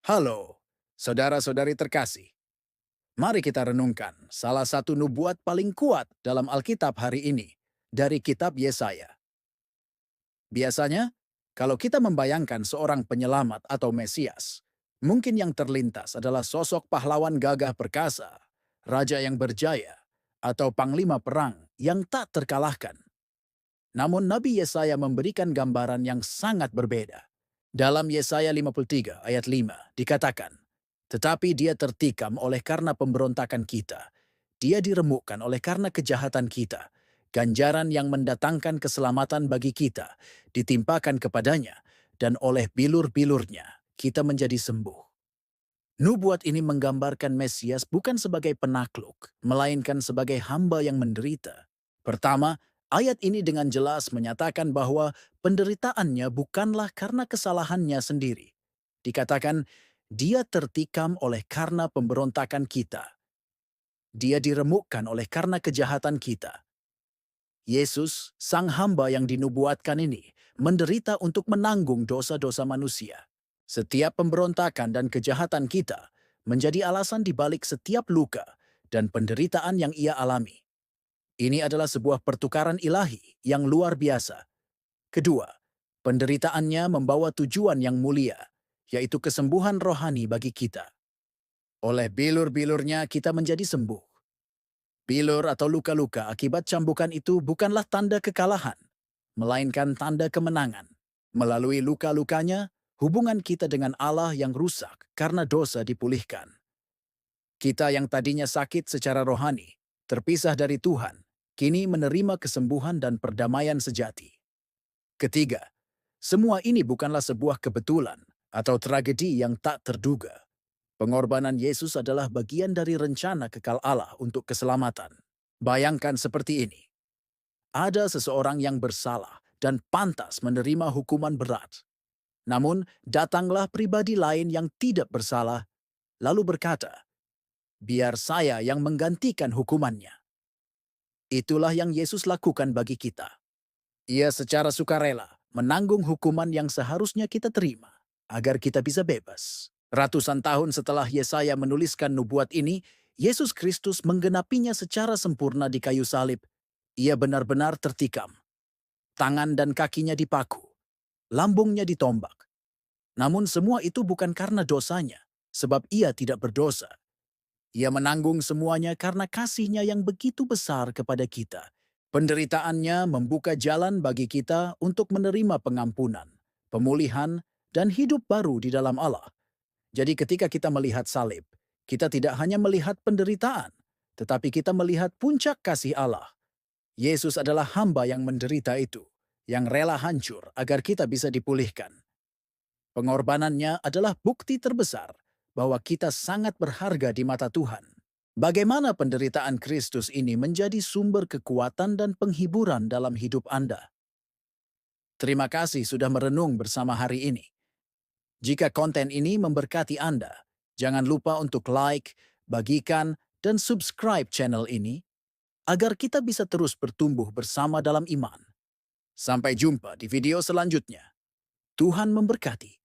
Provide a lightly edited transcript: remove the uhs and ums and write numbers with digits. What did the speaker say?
Halo, saudara-saudari terkasih. Mari kita renungkan salah satu nubuat paling kuat dalam Alkitab hari ini dari kitab Yesaya. Biasanya, kalau kita membayangkan seorang penyelamat atau Mesias, mungkin yang terlintas adalah sosok pahlawan gagah perkasa, raja yang berjaya, atau panglima perang yang tak terkalahkan. Namun Nabi Yesaya memberikan gambaran yang sangat berbeda. Dalam Yesaya 53 ayat 5 dikatakan, "Tetapi dia tertikam oleh karena pemberontakan kita. Dia diremukkan oleh karena kejahatan kita. Ganjaran yang mendatangkan keselamatan bagi kita ditimpakan kepadanya, dan oleh bilur-bilurnya kita menjadi sembuh." Nubuat ini menggambarkan Mesias bukan sebagai penakluk, melainkan sebagai hamba yang menderita. Pertama, ayat ini dengan jelas menyatakan bahwa penderitaannya bukanlah karena kesalahannya sendiri. Dikatakan, dia tertikam oleh karena pemberontakan kita. Dia diremukkan oleh karena kejahatan kita. Yesus, sang hamba yang dinubuatkan ini, menderita untuk menanggung dosa-dosa manusia. Setiap pemberontakan dan kejahatan kita menjadi alasan di balik setiap luka dan penderitaan yang ia alami. Ini adalah sebuah pertukaran ilahi yang luar biasa. Kedua, penderitaannya membawa tujuan yang mulia, yaitu kesembuhan rohani bagi kita. Oleh bilur-bilurnya kita menjadi sembuh. Bilur atau luka-luka akibat cambukan itu bukanlah tanda kekalahan, melainkan tanda kemenangan. Melalui luka-lukanya, hubungan kita dengan Allah yang rusak karena dosa dipulihkan. Kita yang tadinya sakit secara rohani, terpisah dari Tuhan, kini menerima kesembuhan dan perdamaian sejati. Ketiga, semua ini bukanlah sebuah kebetulan atau tragedi yang tak terduga. Pengorbanan Yesus adalah bagian dari rencana kekal Allah untuk keselamatan. Bayangkan seperti ini. Ada seseorang yang bersalah dan pantas menerima hukuman berat. Namun, datanglah pribadi lain yang tidak bersalah, lalu berkata, "Biar saya yang menggantikan hukumannya." Itulah yang Yesus lakukan bagi kita. Ia secara sukarela menanggung hukuman yang seharusnya kita terima, agar kita bisa bebas. Ratusan tahun setelah Yesaya menuliskan nubuat ini, Yesus Kristus menggenapinya secara sempurna di kayu salib. Ia benar-benar tertikam. Tangan dan kakinya dipaku, lambungnya ditombak. Namun semua itu bukan karena dosanya, sebab ia tidak berdosa. Ia menanggung semuanya karena kasihnya yang begitu besar kepada kita. Penderitaannya membuka jalan bagi kita untuk menerima pengampunan, pemulihan, dan hidup baru di dalam Allah. Jadi ketika kita melihat salib, kita tidak hanya melihat penderitaan, tetapi kita melihat puncak kasih Allah. Yesus adalah hamba yang menderita itu, yang rela hancur agar kita bisa dipulihkan. Pengorbanannya adalah bukti terbesar bahwa kita sangat berharga di mata Tuhan. Bagaimana penderitaan Kristus ini menjadi sumber kekuatan dan penghiburan dalam hidup Anda? Terima kasih sudah merenung bersama hari ini. Jika konten ini memberkati Anda, jangan lupa untuk like, bagikan, dan subscribe channel ini agar kita bisa terus bertumbuh bersama dalam iman. Sampai jumpa di video selanjutnya. Tuhan memberkati.